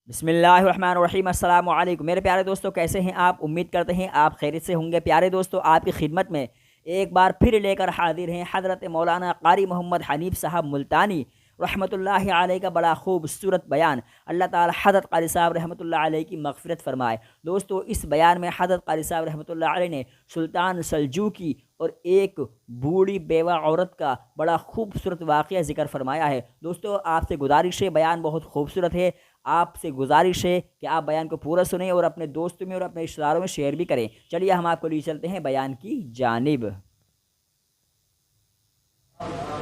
بسم اللہ الرحمن الرحیم۔ السلام علیکم میرے پیارے دوستو، کیسے ہیں آپ؟ امید کرتے ہیں آپ خیریت سے ہوں گے۔ پیارے دوستو، آپ کی خدمت میں ایک بار پھر لے کر حاضر ہیں حضرت مولانا قاری محمد حنیف صاحب ملتانی رحمۃ اللہ علیہ کا بڑا خوبصورت بیان۔ اللہ تعالی حضرت قاری صاحب رحمۃ اللہ علیہ کی مغفرت فرمائے۔ دوستو، اس بیان میں حضرت قاری صاحب رحمۃ اللہ علیہ نے سلطان سلجوقی اور ایک بوڑھی بیوہ عورت کا بڑا خوبصورت واقعہ ذکر فرمایا ہے۔ دوستو، آپ سے گزارش ہے، بیان بہت خوبصورت ہے، آپ سے گزارش ہے کہ آپ بیان کو پورا سنیں اور اپنے دوستوں میں اور اپنے رشتہ داروں میں شیئر بھی کریں۔ چلیے ہم آپ کو لے چلتے ہیں بیان کی جانب۔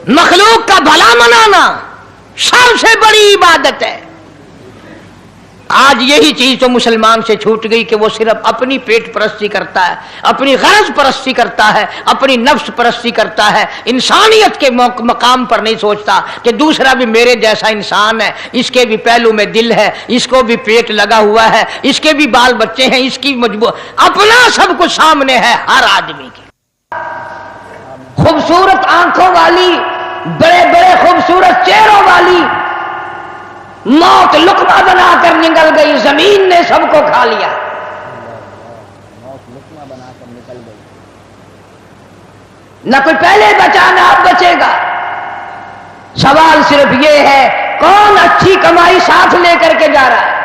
مخلوق کا بھلا منانا سب سے بڑی عبادت ہے۔ آج یہی چیز تو مسلمان سے چھوٹ گئی کہ وہ صرف اپنی پیٹ پرستی کرتا ہے، اپنی غرض پرستی کرتا ہے، اپنی نفس پرستی کرتا ہے، انسانیت کے مقام پر نہیں سوچتا کہ دوسرا بھی میرے جیسا انسان ہے، اس کے بھی پہلو میں دل ہے، اس کو بھی پیٹ لگا ہوا ہے، اس کے بھی بال بچے ہیں، اس کی مجبور اپنا سب کچھ سامنے ہے ہر آدمی کے۔ خوبصورت آنکھوں والی، بڑے بڑے خوبصورت چہروں والی موت لقمہ بنا کر نکل گئی، زمین نے سب کو کھا لیا۔ نہ کوئی پہلے بچا نہ اب بچے گا۔ سوال صرف یہ ہے کون اچھی کمائی ساتھ لے کر کے جا رہا ہے؟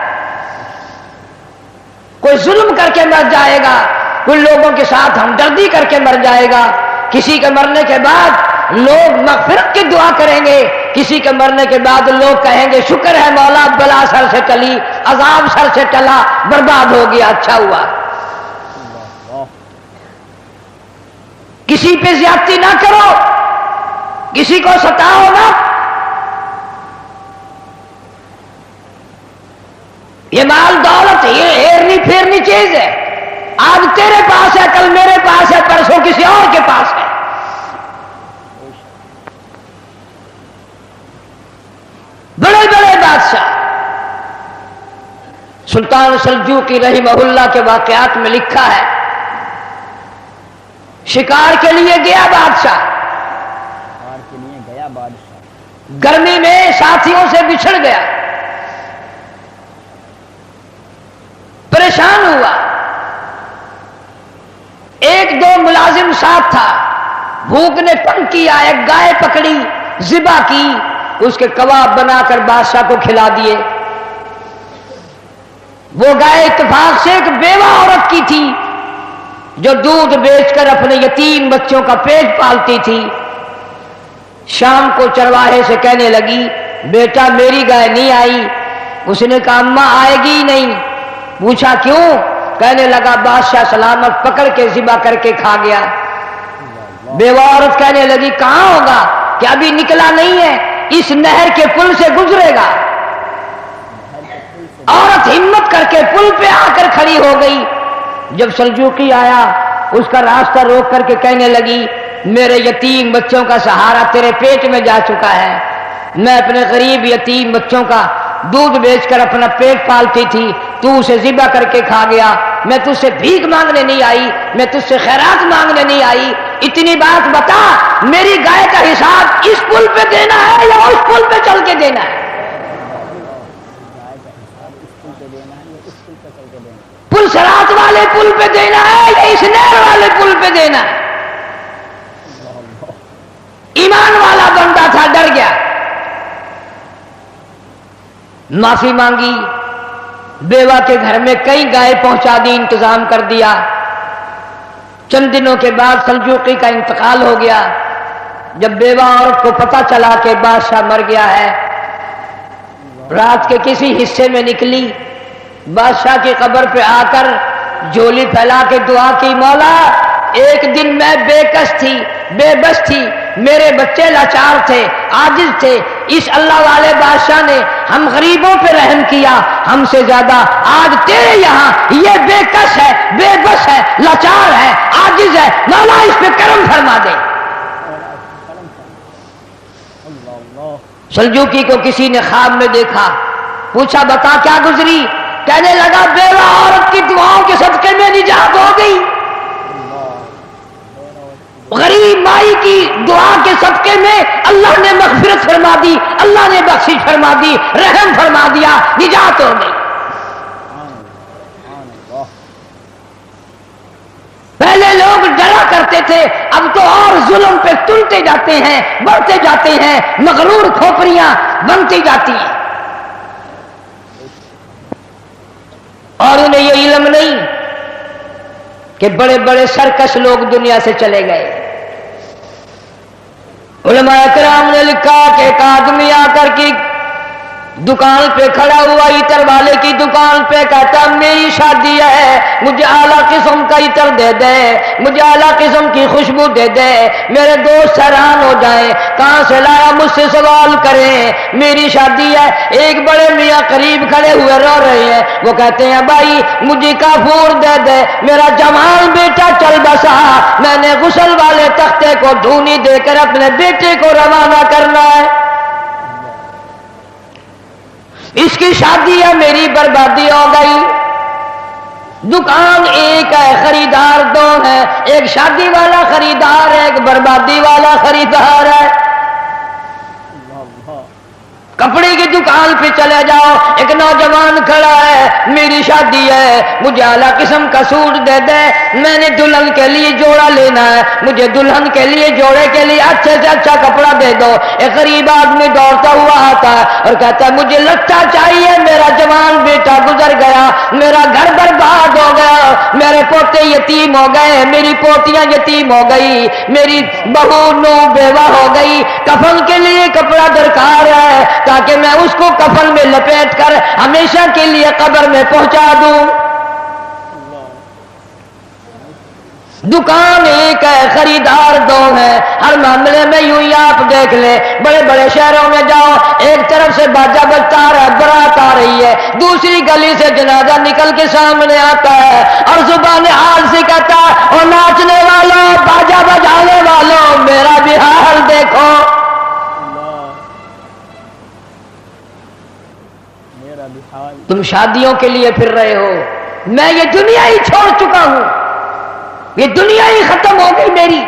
کوئی ظلم کر کے مر جائے گا، کوئی لوگوں کے ساتھ ہمدردی کر کے مر جائے گا، کسی کے مرنے کے بعد لوگ مغفرت کی دعا کریں گے، کسی کے مرنے کے بعد لوگ کہیں گے شکر ہے مولا بلا سر سے ٹلی، عذاب سر سے ٹلا، برباد ہو گیا، اچھا ہوا۔ کسی پہ زیادتی نہ کرو، کسی کو ستاؤ نہ۔ یہ مال دولت یہ ہیرنی پھیرنی چیز ہے، آج تیرے پاس ہے، کل میرے پاس ہے، پرسوں کسی اور کے پاس ہے۔ بڑے بڑے بادشاہ سلطان سلجوقی رحمہ اللہ کے واقعات میں لکھا ہے، شکار کے لیے گیا بادشاہ، گرمی میں ساتھیوں سے بچھڑ گیا، پریشان ہوا، ایک دو ملازم ساتھ تھا، بھوک نے تنگ کیا، ایک گائے پکڑی، ذبح کی، اس کے کباب بنا کر بادشاہ کو کھلا دیے۔ وہ گائے اتفاق سے ایک بیوہ عورت کی تھی جو دودھ بیچ کر اپنے یتیم بچوں کا پیٹ پالتی تھی۔ شام کو چرواہے سے کہنے لگی بیٹا میری گائے نہیں آئی۔ اس نے کہا اماں آئے گی نہیں۔ پوچھا کیوں؟ کہنے لگا بادشاہ سلامت پکڑ کے ذبح کر کے کھا گیا۔ بیوہ عورت کہنے لگی کہاں ہوگا کہ ابھی نکلا نہیں ہے، اس نہر کے پل سے گزرے گا۔ عورت ہمت کر کے پل پہ آ کر کھڑی ہو گئی۔ جب سلجوقی آیا اس کا راستہ روک کر کے کہنے لگی میرے یتیم بچوں کا سہارا تیرے پیٹ میں جا چکا ہے، میں اپنے غریب یتیم بچوں کا دودھ بیچ کر اپنا پیٹ پالتی تھی، تو اسے ذبح کر کے کھا گیا۔ میں تجھ سے بھیک مانگنے نہیں آئی، میں تجھ سے خیرات مانگنے نہیں آئی، اتنی بات بتا میری گائے کا حساب اس پل پہ دینا ہے یا اس پل پہ چل کے دینا ہے؟ پل صراط والے پل پہ دینا ہے یا اس نہر والے پل پہ دینا ہے؟ ایمان والا بندہ تھا، ڈر گیا، معافی مانگی، بیوہ کے گھر میں کئی گائے پہنچا دی، انتظام کر دیا۔ چند دنوں کے بعد سلجوقی کا انتقال ہو گیا۔ جب بیوہ عورت کو پتہ چلا کہ بادشاہ مر گیا ہے، رات کے کسی حصے میں نکلی، بادشاہ کی قبر پہ آ کر جھولی پھیلا کے دعا کی مولا ایک دن میں بے کس تھی، بے بس تھی، میرے بچے لاچار تھے، عاجز تھے، اس اللہ والے بادشاہ نے ہم غریبوں پہ رحم کیا ہم سے زیادہ، آج تیرے یہاں یہ بے کس ہے، بے بس ہے، لاچار ہے، عاجز ہے، مولا اس پہ کرم فرما دے۔ سلجوقی کو کسی نے خواب میں دیکھا، پوچھا بتا کیا گزری؟ کہنے لگا بیوہ عورت کی دعاؤں کے صدقے میں نجات ہو گئی، غریب مائی کی دعا کے صدقے میں اللہ نے مغفرت فرما دی، اللہ نے بخشش فرما دی، رحم فرما دیا، نجات ہو گئی۔ تھے اب تو اور ظلم پہ تلتے جاتے ہیں، بڑھتے جاتے ہیں، مغرور کھوپڑیاں بنتی جاتی ہیں، اور انہیں یہ علم نہیں کہ بڑے بڑے سرکش لوگ دنیا سے چلے گئے۔ علماء کرام نے لکھا کہ ایک آدمی آ کر کی دکان پہ کھڑا ہوا، عطر والے کی دکان پہ، کہتا میری شادی ہے، مجھے اعلیٰ قسم کا عطر دے دے، مجھے اعلیٰ قسم کی خوشبو دے دے، میرے دوست حیران ہو جائیں، کہاں سے لایا، مجھ سے سوال کریں، میری شادی ہے۔ ایک بڑے میاں قریب کھڑے ہوئے رو رہے ہیں، وہ کہتے ہیں بھائی مجھے کافور دے دے، میرا جوان بیٹا چل بسا، میں نے غسل والے تختے کو دھونی دے کر اپنے بیٹے کو روانہ کرنا ہے، اس کی شادی ہے، میری بربادی ہو گئی۔ دکان ایک ہے، خریدار دو ہیں، ایک شادی والا خریدار ہے، ایک بربادی والا خریدار ہے۔ کپڑے کی دکان پہ چلے جاؤ، ایک نوجوان کھڑا ہے، میری شادی ہے، مجھے اعلیٰ قسم کا سوٹ دے دے، میں نے دلہن کے لیے جوڑا لینا ہے، مجھے دلہن کے لیے جوڑے کے لیے اچھے سے اچھا کپڑا دے دو۔ ایک غریب آدمی دوڑتا ہوا آتا ہے اور کہتا ہے مجھے لٹا چاہیے، میرا جوان بیٹا گزر گیا، میرا گھر برباد ہو گیا، میرے پوتے یتیم ہو گئے، میری پوتیاں یتیم ہو گئی، میری بہو نو بیوہ ہو گئی، کفن کے لیے کپڑا درکار ہے تاکہ میں اس کو کفن میں لپیٹ کر ہمیشہ کے لیے قبر میں پہنچا دوں۔ دکان ایک ہے، خریدار دو ہیں، ہر معاملے میں یوں ہی آپ دیکھ لیں، بڑے بڑے شہروں میں جاؤ، ایک طرف سے باجا بجتا آ رہا ہے، برات آ رہی ہے، دوسری گلی سے جنازہ نکل کے سامنے آتا ہے اور زبان حال سے کہتا ہے اور ناچنے والوں، باجا بجانے والوں، میرا بھی حال دیکھو۔ تم شادیوں کے لیے پھر رہے ہو، میں یہ دنیا ہی چھوڑ چکا ہوں، یہ دنیا ہی ختم ہو گئی میری۔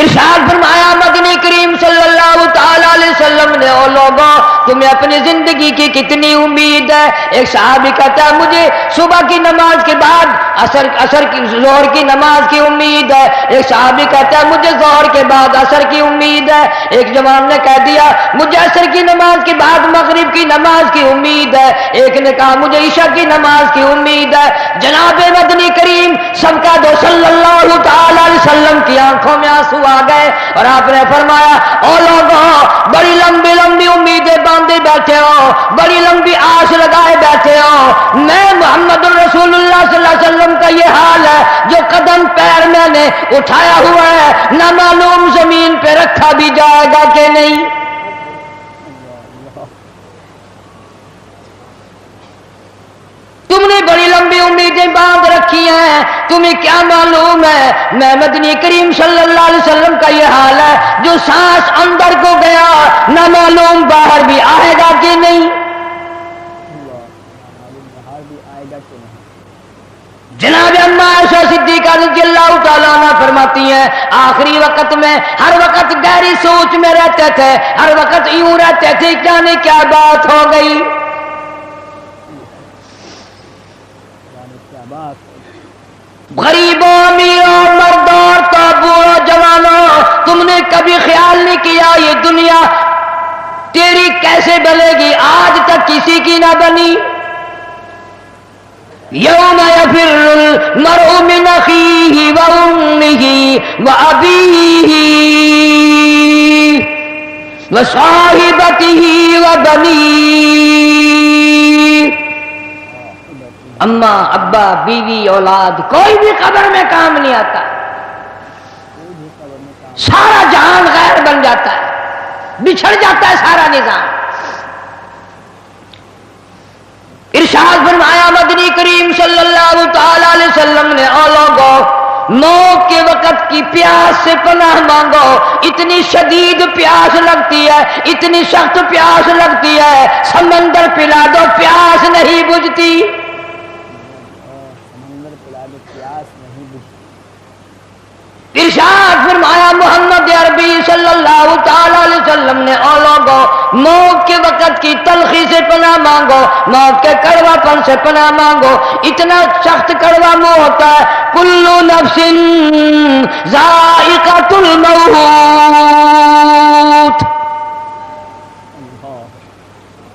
ارشاد فرمایا مدنی کریم صلی اللہ تعالی علیہ وسلم نے، او لوگوں تمہیں اپنی زندگی کی کتنی امید ہے؟ ایک صحابی کہتا ہے مجھے صبح کی نماز کے بعد عصر کی ظہر کی نماز کی امید ہے، ایک صحابی کہتا ہے مجھے ظہر کے بعد عصر کی امید ہے، ایک جوان نے کہہ دیا مجھے عصر کی نماز کے بعد مغرب کی نماز کی امید ہے، ایک نے کہا مجھے عشاء کی نماز کی امید ہے۔ جناب مدنی کریم سب کا دو صلی اللہ تعالی علیہ وسلم کی آنکھوں میں آنسو آ گئے اور آپ نے فرمایا او لوگوں بڑی لمبی لمبی امیدیں باندھے بیٹھے ہو، بڑی لمبی آس لگائے بیٹھے ہو، میں محمد الرسول اللہ صلی اللہ علیہ وسلم کا یہ حال ہے، جو قدم پیر میں نے اٹھایا ہوا ہے نہ معلوم زمین پہ رکھا بھی جائے گا کہ نہیں۔ تم نے بڑی لمبی امیدیں باندھ رکھی ہیں، تمہیں کیا معلوم ہے میں مدنی کریم صلی اللہ علیہ وسلم کا یہ حال ہے، جو سانس اندر کو گیا نہ معلوم باہر بھی آئے گا کہ نہیں۔ جناب اما عائشہ صدیقہ رضی اللہ تعالیٰ عنہ فرماتی ہیں آخری وقت میں ہر وقت گہری سوچ میں رہتے تھے، ہر وقت یوں رہتے تھے جانے کیا بات ہو گئی۔ غریبوں امیروں مردوں تو بوڑھوں جوانوں تم نے کبھی خیال نہیں کیا یہ دنیا تیری کیسے بنے گی؟ آج تک کسی کی نہ بنی۔ یوم یفر المرء من اخیہ وامہ وابیہ وصاحبتہ وبنیہ۔ اماں ابا بیوی اولاد کوئی بھی قبر میں کام نہیں آتا، سارا جہان غیر بن جاتا ہے، بچھڑ جاتا ہے سارا نظام۔ ارشاد فرمایا مدنی کریم صلی اللہ تعالی علیہ وسلم نے او لوگوں موت کے وقت کی پیاس سے پناہ مانگو، اتنی شدید پیاس لگتی ہے، اتنی سخت پیاس لگتی ہے، سمندر پلا دو پیاس نہیں بجھتی۔ ارشاد فرمایا محمد عربی صلی اللہ تعالی علیہ وسلم نے، او لوگوں، موت کے وقت کی تلخی سے پناہ مانگو، موت کے کڑوا پن سے پناہ مانگو، اتنا سخت کڑوا منہ ہوتا ہے، کل نفس ذائقۃ الموت،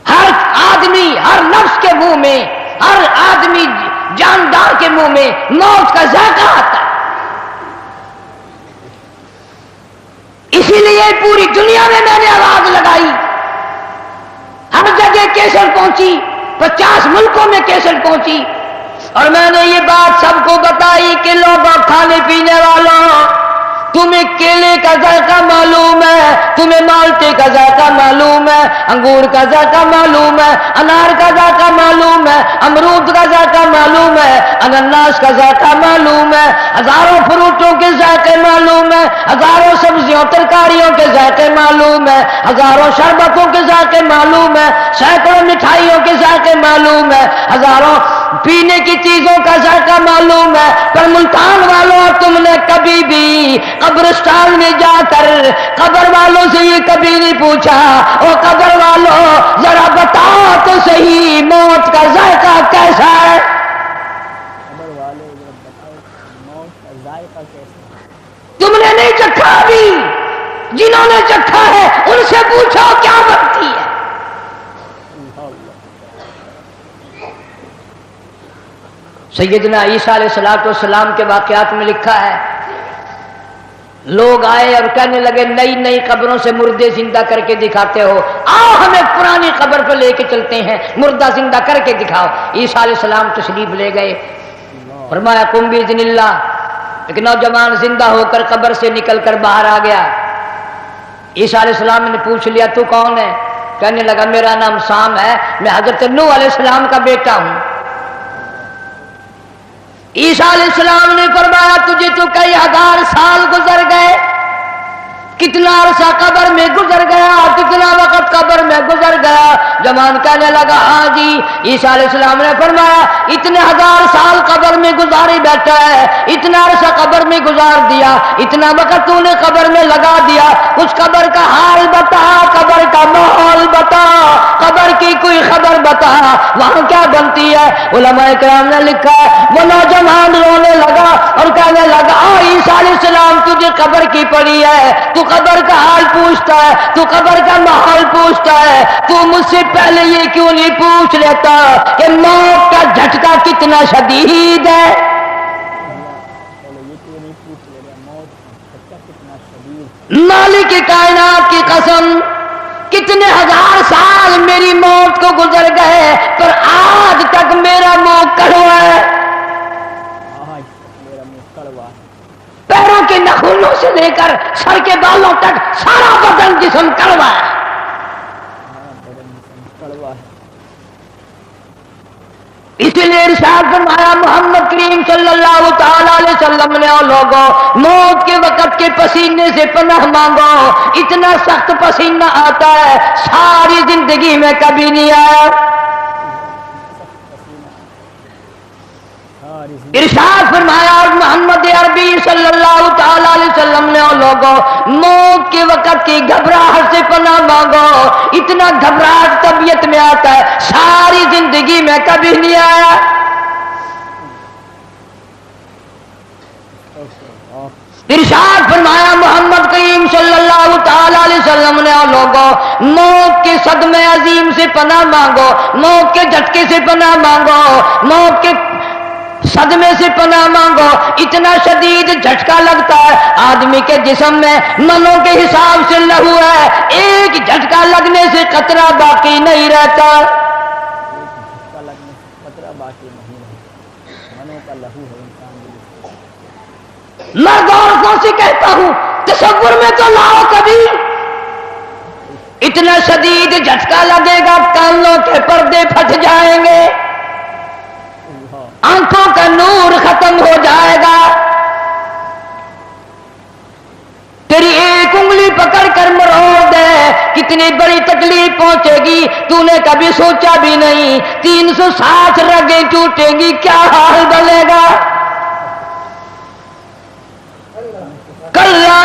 ہر آدمی، ہر نفس کے منہ میں، ہر آدمی جاندار کے منہ میں موت کا ذائقہ آتا ہے۔ اسی لیے پوری دنیا میں نے آواز لگائی، ہر جگہ کیسٹ پہنچی، 50 ملکوں میں کیسٹ پہنچی، اور میں نے یہ بات سب کو بتائی کہ لوگوں، کھانے پینے والوں، تمہیں کیلے کا ذائقہ معلوم ہے، تمہیں مالٹے کا ذائقہ معلوم ہے، انگور کا ذائقہ معلوم ہے، انار کا ذائقہ معلوم ہے، امرود کا ذائقہ معلوم ہے، انناس کا ذائقہ معلوم ہے، ہزاروں فروٹوں کے ذائقے معلوم ہے، ہزاروں سبزیوں ترکاریوں کے ذائقے معلوم ہے، ہزاروں شربتوں کے ذائقے معلوم ہے، سینکڑوں مٹھائیوں کے ذائقے معلوم ہے، ہزاروں پینے کی چیزوں کا ذائقہ معلوم ہے، پر ملتان والوں، تم نے کبھی بھی قبرستان میں جا کر قبر والوں سے یہ کبھی نہیں پوچھا، او قبر والوں ذرا بتاؤ تو صحیح موت کا ذائقہ کیسا ہے؟ خبر والے بتاؤ موت کا ذائقہ کیسا ہے؟ تم نے نہیں چکھا ابھی، جنہوں نے چکھا ہے ان سے پوچھو کیا بنتی ہے۔ سیدنا عیسیٰ علیہ السلام کے واقعات میں لکھا ہے، لوگ آئے اور کہنے لگے نئی نئی قبروں سے مردے زندہ کر کے دکھاتے ہو، آؤ ہمیں پرانی قبر پہ لے کے چلتے ہیں، مردہ زندہ کر کے دکھاؤ۔ عیسیٰ علیہ السلام تشریف لے گئے، فرمایا قم باذن اللہ، ایک نوجوان زندہ ہو کر قبر سے نکل کر باہر آ گیا۔ عیسیٰ علیہ السلام نے پوچھ لیا تو کون ہے؟ کہنے لگا میرا نام سام ہے، میں حضرت نوح علیہ السلام کا بیٹا ہوں۔ عیسیٰ علیہ السلام نے فرمایا تجھے تو کئی ہزار سال گزر گئے، کتنا عرصہ قبر میں گزر گیا، کتنا وقت قبر میں گزر گیا؟ جوان کہنے لگا ہاں جی۔ عیسیٰ علیہ السلام نے فرمایا اتنے ہزار سال قبر میں گزاری بیٹھا ہے، اتنا عرصہ قبر میں گزار دیا، اتنا وقت تو نے قبر میں لگا دیا، اس قبر کا حال بتا، قبر کا ماحول بتا، قبر کی کوئی خبر بتا، وہاں کیا بنتی ہے؟ علماء کرام نے لکھا ہے وہ نوجوان رونے لگا اور کہنے لگا عیسیٰ علیہ السلام تجھے قبر کی پڑی ہے، تو قبر کا حال پوچھتا ہے، تو قبر کا ماحول پوچھتا ہے، تو مجھ سے پہلے یہ کیوں نہیں پوچھ لیتا کہ موت کا جھٹکا کتنا شدید ہے؟ مالک کائنات کی قسم کتنے ہزار سال میری موت کو گزر گئے پر آج تک میرا منہ کڑوا ہے، پیروں کے ناخنوں سے لے کر سر کے بالوں تک سارا بدن جسم کڑوا ہے۔ اسی لیے ارشاد فرمایا محمد کریم صلی اللہ تعالی علیہ وسلم نے اور لوگوں موت کے وقت کے پسینے سے پناہ مانگو، اتنا سخت پسینہ آتا ہے ساری زندگی میں کبھی نہیں آیا۔ ارشاد فرمایا محمد عربی صلی اللہ تعالی علیہ وسلم نے اور لوگوں موت کے وقت کی گھبراہٹ سے پناہ مانگو، اتنا گھبراہٹ طبیعت میں آتا ہے ساری زندگی میں کبھی نہیں آیا۔ ارشاد فرمایا محمد کریم صلی اللہ تعالی علیہ وسلم نے اور لوگوں موت کے صدمے عظیم سے پناہ مانگو، موت کے جھٹکے سے پناہ مانگو، موت کے صدمے سے پناہ مانگو، اتنا شدید جھٹکا لگتا ہے آدمی کے جسم میں منوں کے حساب سے لہو ہے، ایک جھٹکا لگنے سے قطرہ باقی نہیں رہتا، مرد عورتوں سے کہتا ہوں تصور میں تو لاؤ کبھی، اتنا شدید جھٹکا لگے گا کانوں کے پردے پھٹ جائیں گے، آنکھوں کا نور ختم ہو جائے گا، تیری ایک انگلی پکڑ کر مروڑ دے کتنی بڑی تکلیف پہنچے گی تو نے کبھی سوچا بھی نہیں، 360 رگیں ٹوٹیں گی کیا حال بنے گا؟ کلا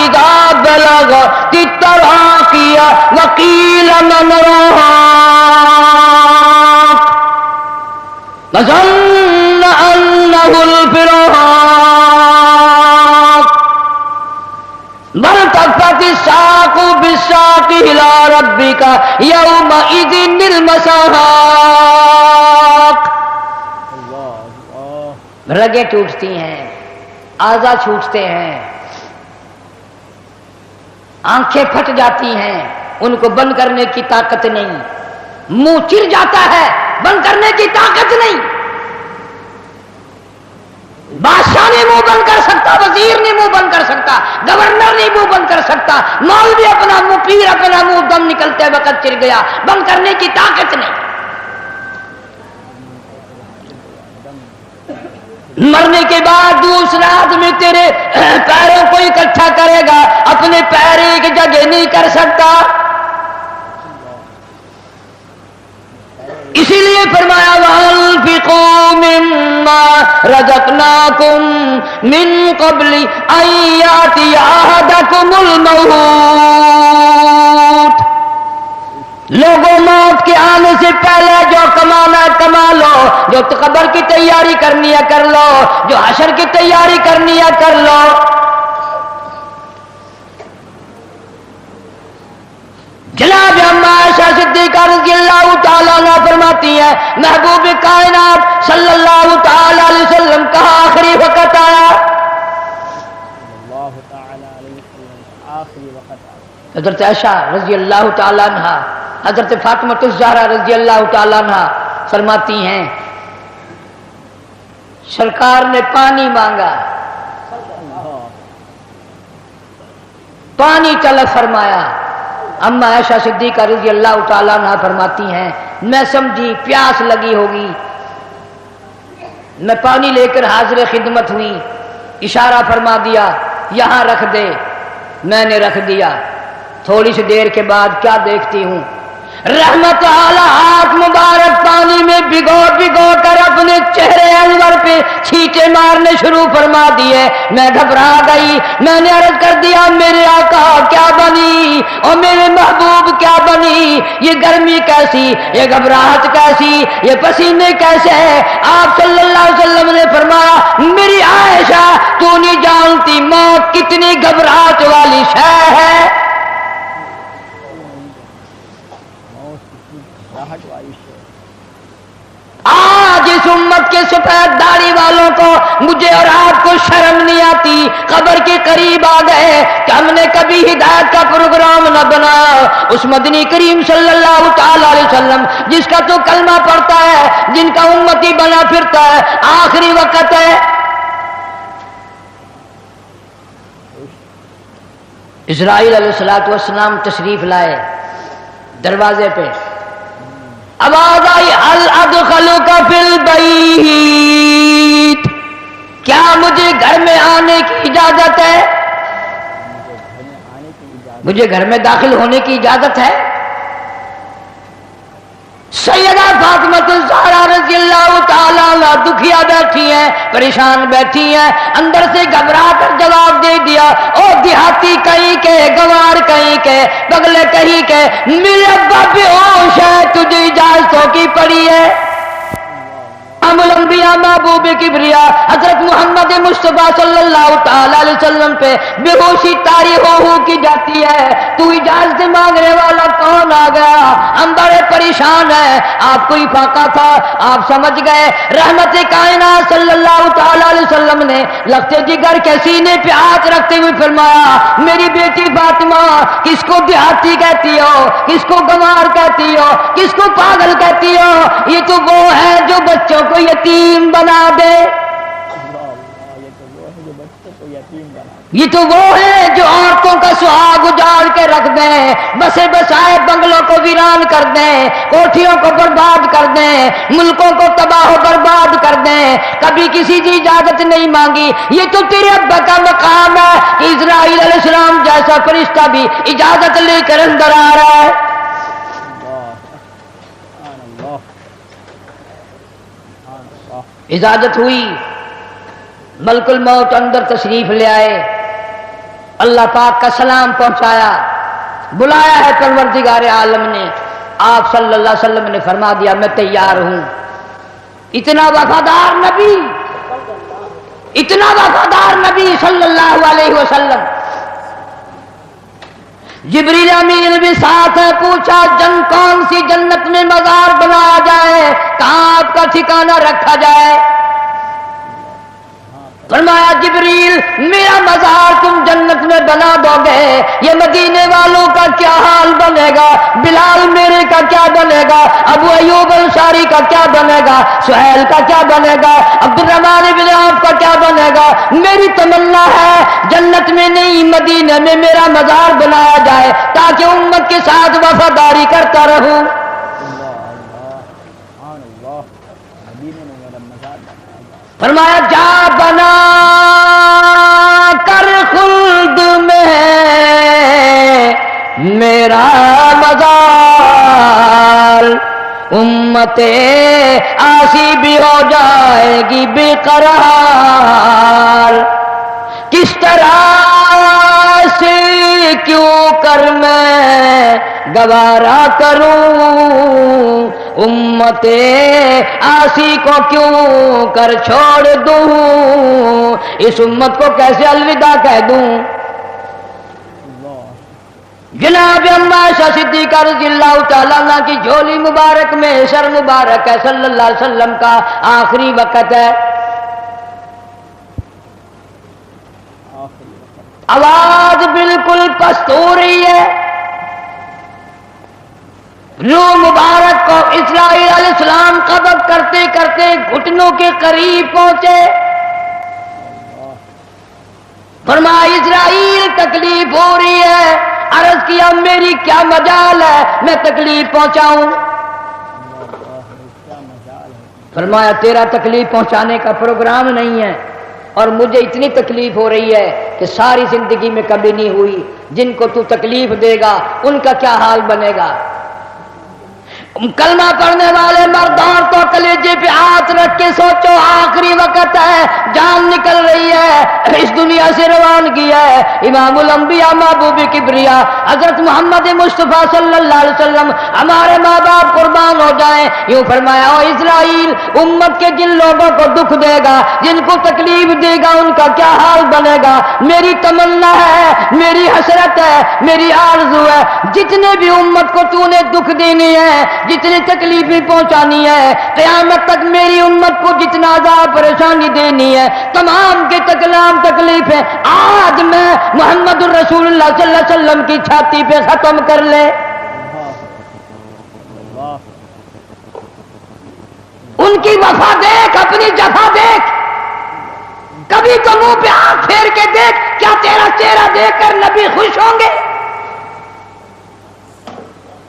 اذا بلغت التراقی وقیل من راق وظن انه الفراق والتفت الساق بالساق الى ربك يومئذ المساق. رگیں ٹوٹتی ہیں، اعضاء چھوٹتے ہیں، آنکھیں پھٹ جاتی ہیں، ان کو بند کرنے کی طاقت نہیں، منہ چر جاتا ہے، بند کرنے کی طاقت نہیں. بادشاہ نہیں منہ بند کر سکتا، وزیر نہیں منہ بند کر سکتا، گورنر نہیں منہ بند کر سکتا، مولوی اپنا منہ، پیر اپنا منہ دم نکلتے وقت چر گیا، بند کرنے کی طاقت نہیں. مرنے کے بعد دوسرا آدمی تیرے پیروں کو اکٹھا کرے گا، اپنے پیر ایک جگہ نہیں کر سکتا. اسی لیے فرمایا وَأَنفِقُوا مِمَّا رَزَقْنَاكُم مِّن قَبْلِ أَن يَأْتِيَ أَحَدَكُمُ الْمَوْتُ. لوگوں موت کے آنے سے پہلے جو کمانا ہے کما لو، جو قبر کی تیاری کرنی ہے کر لو، جو حشر کی تیاری کرنی ہے کر لو. جناب اما عائشہ صدیقہ رضی اللہ تعالیٰ عنہ فرماتی ہیں محبوب کائنات صلی اللہ تعالیٰ علیہ وسلم کا آخری وقت آیا. حضرت عائشہ رضی اللہ تعالیٰ عنہ، حضرت فاطمہ الزہرا رضی اللہ تعالیٰ عنہ فرماتی ہیں سرکار نے پانی مانگا، پانی طلب فرمایا. اما عائشہ صدیقہ رضی اللہ تعالیٰ عنہ فرماتی ہیں میں سمجھی پیاس لگی ہوگی، میں پانی لے کر حاضر خدمت ہوئی، اشارہ فرما دیا یہاں رکھ دے، میں نے رکھ دیا. تھوڑی سی دیر کے بعد کیا دیکھتی ہوں، رحمت اعلی ہاتھ مبارک پانی میں بھگو بھگو کر اپنے چہرے انور پہ چھینٹے مارنے شروع فرما دیے. میں گھبرا گئی، میں نے عرض کر دیا میرے آقا کیا بنی اور میرے محبوب کیا بنی، یہ گرمی کیسی، یہ گھبراہٹ کیسی، یہ پسینے کیسے. آپ صلی اللہ علیہ وسلم نے فرمایا میری عائشہ تو نہیں جانتی موت کتنی گھبراہٹ والی شے ہے. آج اس امت کے سفید داڑھی والوں کو، مجھے اور آپ کو شرم نہیں آتی، قبر کے قریب آ گئے کہ ہم نے کبھی ہدایت کا پروگرام نہ بنایا. اس مدنی کریم صلی اللہ تعالی علیہ وسلم جس کا تو کلمہ پڑھتا ہے، جن کا امتی بنا پھرتا ہے، آخری وقت ہے. اسرائیل علیہ السلام تشریف لائے، دروازے پہ آواز آئی هل ادخلک فی البیت، کیا مجھے گھر میں آنے کی اجازت ہے، مجھے گھر میں داخل ہونے کی اجازت ہے. سیدہ فاطمہ الزہرا رضی اللہ تعالیٰ عنہ دکھیا بیٹھی ہیں، پریشان بیٹھی ہیں، اندر سے گھبرا کر جواب دے دیا او دیہاتی کہیں کے، گوار کہیں کے، بگلے کہیں کے، میرے ابا بے ہوش ہے، تجھے اجازتوں کی پڑی ہے. الانبیاء محبوب کبریا حضرت محمد مصطفیٰ صلی اللہ تعالی علیہ وسلم پہ بے ہوشی طاری ہو کی جاتی ہے. تو اجازت مانگنے والا کون آ گیا؟ ہم بڑے پریشان ہیں. آپ کو افاقہ تھا، آپ سمجھ گئے. رحمت کائنات صلی اللہ تعالی علیہ وسلم نے لخت جگر کے سینے پہ ہاتھ رکھتے ہوئے فرمایا میری بیٹی فاطمہ کس کو دیہاتی کہتی ہو، کس کو گنوار کہتی ہو، کس کو پاگل کہتی ہو؟ یہ تو وہ ہے جو بچوں کو یتیم بنا دے، یہ تو وہ ہے جو عورتوں کا سہاگ اجاڑ کے رکھ دیں، بسے بسائے بنگلوں کو ویران کر دیں، کوٹھیوں کو برباد کر دیں، ملکوں کو تباہ و برباد کر دیں. کبھی کسی کی اجازت نہیں مانگی. یہ تو تیرے ابا کا مقام ہے کہ اسرائیل علیہ السلام جیسا فرشتہ بھی اجازت لے کر اندر آ رہا ہے. اجازت ہوئی، ملک الموت اندر تشریف لے آئے. اللہ پاک کا سلام پہنچایا، بلایا ہے پروردگار عالم نے، آپ صلی اللہ علیہ وسلم نے فرما دیا میں تیار ہوں۔ اتنا وفادار نبی، اتنا وفادار نبی صلی اللہ علیہ وسلم۔ جبریل امین بھی ساتھ ہے، پوچھا کون سی جنت میں مزار بنایا جائے، کہاں آپ کا ٹھکانہ رکھا جائے؟ فرمایا جبریل میرا مزار تم جنت میں بنا دو گے، یہ مدینے والوں کا کیا حال بنے گا، بلال میرے کا کیا بنے گا، ابو ایوب انصاری کا کیا بنے گا، سہیل کا کیا بنے گا، عبد الرحمن بن عوف کا کیا بنے گا؟ میری تمنا ہے جنت میں نہیں مدینے میں میرا مزار بنایا جائے تاکہ امت کے ساتھ وفاداری کرتا رہوں۔ فرمایا جا بنا کر خلد میں میرا مزار، امت آسی بھی ہو جائے گی بے قرار، کس طرح سے کیوں کر میں گوارا کروں، امت آسی کو کیوں کر چھوڑ دوں، اس امت کو کیسے الوداع کہہ دوں۔ جناب عائشہ صدیقہ رضی اللہ تعالیٰ عنہ کی جھولی مبارک میں سر مبارک ہے، صلی اللہ علیہ وسلم کا آخری وقت ہے، آواز بالکل پست ہو رہی ہے، روح مبارک کو اسرائیل علیہ السلام قبض کرتے کرتے گھٹنوں کے قریب پہنچے۔ فرمایا اسرائیل تکلیف ہو رہی ہے، عرض کیا میری کیا مجال ہے میں تکلیف پہنچاؤں؟ فرمایا تیرا تکلیف پہنچانے کا پروگرام نہیں ہے، اور مجھے اتنی تکلیف ہو رہی ہے کہ ساری زندگی میں کبھی نہیں ہوئی، جن کو تو تکلیف دے گا ان کا کیا حال بنے گا۔ کلمہ پڑھنے والے مردان تو کلیجے پہ ہاتھ رکھ کے سوچو، آخری وقت ہے، جان نکل رہی ہے، اس دنیا سے روانگی ہے۔ امام الانبیاء محبوب کبریا حضرت محمد مصطفیٰ صلی اللہ علیہ وسلم ہمارے ماں باپ قربان ہو جائیں، یوں فرمایا او اسرائیل امت کے جن لوگوں کو دکھ دے گا، جن کو تکلیف دے گا، ان کا کیا حال بنے گا۔ میری تمنا ہے، میری حسرت ہے، میری آرزو ہے، جتنے بھی امت کو تو نے دکھ دینی ہے، جتنی تکلیفیں پہنچانی ہے، قیامت تک میری امت کو جتنا عذاب پریشانی دینی ہے، تمام کے تکلام تکلیفیں آج میں محمد الرسول اللہ صلی اللہ علیہ وسلم کی چھاتی پہ ختم کر لے۔ ان کی وفا دیکھ، اپنی جفا دیکھ، کبھی تو منہ پہ آنکھ پھیر کے دیکھ، کیا تیرا چہرہ دیکھ کر نبی خوش ہوں گے؟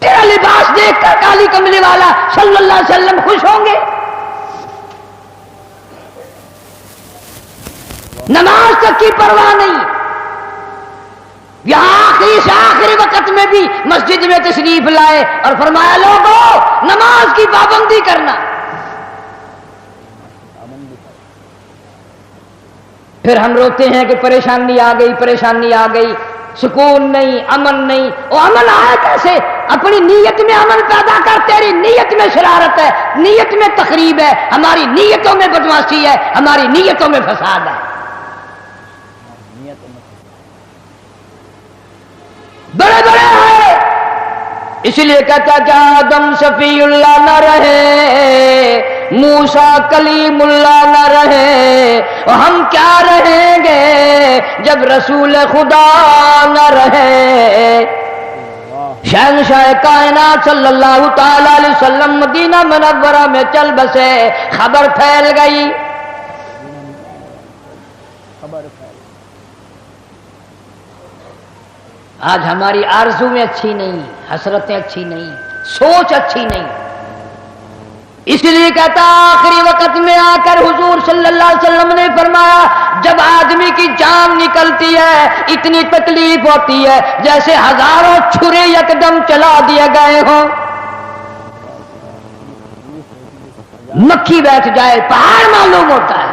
تیرا لباس دیکھ کر کالی کملی والا صلی اللہ علیہ وسلم خوش ہوں گے؟ نماز تک کی پرواہ نہیں، یہاں آخری سے آخری وقت میں بھی مسجد میں تشریف لائے اور فرمایا لوگوں نماز کی پابندی کرنا۔ پھر ہم روتے ہیں کہ پریشانی آ گئی، پریشانی آ گئی، سکون نہیں، امن نہیں۔ وہ امن آیا کیسے؟ اپنی نیت میں امن پیدا کر، تیری نیت میں شرارت ہے، نیت میں تخریب ہے، ہماری نیتوں میں بدمعاشی ہے، ہماری نیتوں میں فساد ہے۔ بڑے بڑے ہیں، اس لیے کہتا کہ آدم شفیع اللہ نہ رہے، موسیٰ کلیم اللہ نہ رہے، اور ہم کیا رہیں گے جب رسول خدا نہ رہے۔ شہنشاہ کائنات صلی اللہ تعالی علیہ وسلم مدینہ منورہ میں چل بسے، خبر پھیل گئی، آج ہماری آرزویں اچھی نہیں، حسرتیں اچھی نہیں، سوچ اچھی نہیں۔ اس لیے کہتا آخری وقت میں آ کر حضور صلی اللہ علیہ وسلم نے فرمایا جب آدمی کی جان نکلتی ہے اتنی تکلیف ہوتی ہے جیسے ہزاروں چھرے یکدم چلا دیے گئے ہوں، مکھی بیٹھ جائے پہاڑ معلوم ہوتا ہے۔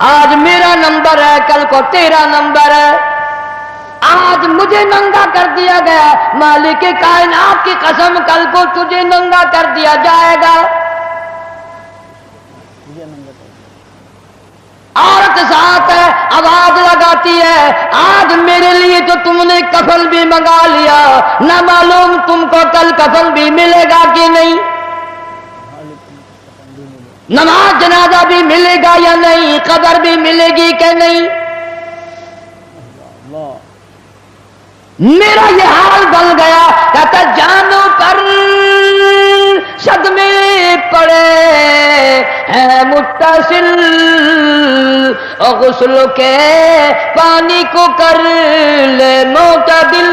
آج میرا نمبر ہے، کل کو تیرا نمبر ہے، آج مجھے ننگا کر دیا گیا، مالک کائنات کی قسم کل کو تجھے ننگا کر دیا جائے گا۔ عورت ساتھ ہے، آواز لگاتی ہے، آج میرے لیے تو تم نے کفن بھی منگا لیا، نہ معلوم تم کو کل کفن بھی ملے گا کہ نہیں، نماز جنازہ بھی ملے گا یا نہیں، قبر بھی ملے گی کہ نہیں۔ میرا یہ حال بن گیا، کہتا جانو پر صدمے پڑے ہیں متصل، غسل کے پانی کو کر لے معتدل۔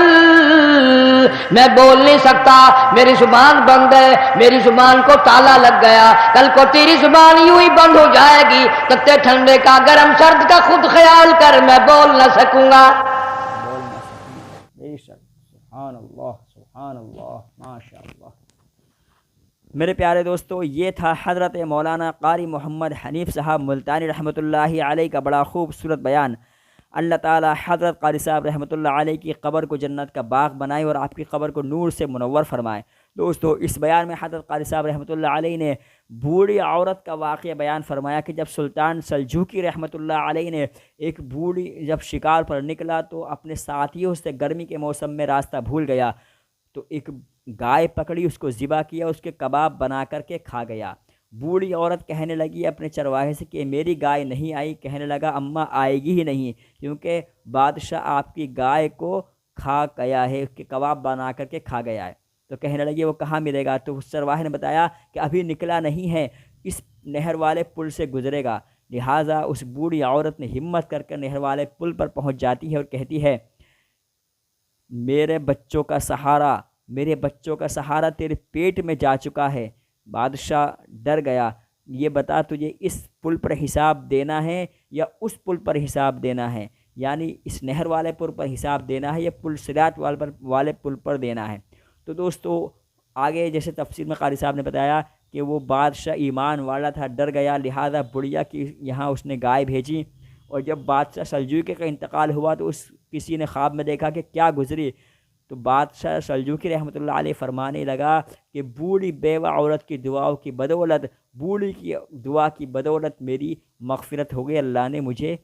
میں بول نہیں سکتا، میری زبان بند ہے، میری زبان کو تالا لگ گیا، کل کو تیری زبان یوں ہی بند ہو جائے گی، تتے ٹھنڈے کا گرم سرد کا خود خیال کر، میں بول نہ سکوں گا۔ سبحان اللہ، سبحان اللہ، ماشاء اللہ۔ میرے پیارے دوستو، یہ تھا حضرت مولانا قاری محمد حنیف صاحب ملتانی رحمۃ اللہ علیہ کا بڑا خوبصورت بیان۔ اللہ تعالی حضرت قاری صاحب رحمۃ اللہ علیہ کی قبر کو جنت کا باغ بنائے اور آپ کی قبر کو نور سے منور فرمائے۔ دوستو، اس بیان میں حضرت قاری صاحب رحمۃ اللہ علیہ نے بوڑھی عورت کا واقعہ بیان فرمایا کہ جب سلطان سلجوقی رحمۃ اللہ علیہ نے ایک بوڑھی جب شکار پر نکلا تو اپنے ساتھیوں سے گرمی کے موسم میں راستہ بھول گیا، تو ایک گائے پکڑی، اس کو ذبح کیا، اس کے کباب بنا کر کے کھا گیا۔ بوڑھی عورت کہنے لگی اپنے چرواہے سے کہ میری گائے نہیں آئی، کہنے لگا اماں آئے گی ہی نہیں، کیونکہ بادشاہ آپ کی گائے کو کھا گیا ہے، اس کے کباب بنا کر کے کھا گیا ہے۔ تو کہنے لگی وہ کہاں ملے گا؟ تو اس چرواہے نے بتایا کہ ابھی نکلا نہیں ہے، اس نہر والے پل سے گزرے گا۔ لہٰذا اس بوڑھی عورت نے ہمت کر کے نہر والے پل پر پہنچ جاتی ہے اور کہتی ہے میرے بچوں کا سہارا، میرے بچوں کا سہارا تیرے پیٹ میں جا چکا ہے۔ بادشاہ ڈر گیا، یہ بتا تجھے اس پل پر حساب دینا ہے یا اس پل پر حساب دینا ہے، یعنی اس نہر والے پل پر حساب دینا ہے یا پل صراط والے پل پر دینا ہے۔ تو دوستو، آگے جیسے تفسیر میں قاری صاحب نے بتایا کہ وہ بادشاہ ایمان والا تھا، ڈر گیا، لہذا بڑھیا کی یہاں اس نے گائے بھیجی، اور جب بادشاہ سلجوقی کا انتقال ہوا تو کسی نے خواب میں دیکھا کہ کیا گزری، تو بادشاہ سلجوقی رحمۃ اللہ علیہ فرمانے لگا کہ بوڑھی بیوہ عورت کی دعاؤں کی بدولت، بوڑھی کی دعا کی بدولت میری مغفرت ہو گئی، اللہ نے مجھے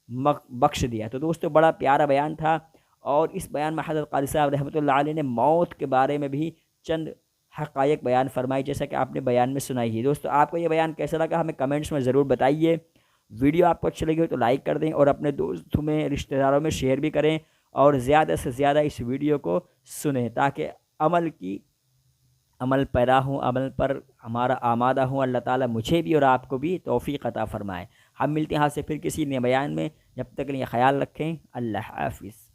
بخش دیا۔ تو دوستو، بڑا پیارا بیان تھا، اور اس بیان میں حضرت قاری صاحب رحمۃ اللہ علیہ نے موت کے بارے میں بھی چند حقائق بیان فرمائی، جیسا کہ آپ نے بیان میں سنائی ہے۔ دوستو، آپ کو یہ بیان کیسا لگا ہمیں کمنٹس میں ضرور بتائیے۔ ویڈیو آپ کو اچھی لگی ہو تو لائک کر دیں، اور اپنے دوستوں میں، رشتہ داروں میں شیئر بھی کریں، اور زیادہ سے زیادہ اس ویڈیو کو سنیں تاکہ عمل پیرا ہوں، عمل پر ہمارا آمادہ ہوں۔ اللہ تعالیٰ مجھے بھی اور آپ کو بھی توفیق عطا فرمائے۔ ہم ملتے ہیں ہاں سے پھر کسی نئے بیان میں، جب تک کے لیے خیال رکھیں، اللہ حافظ۔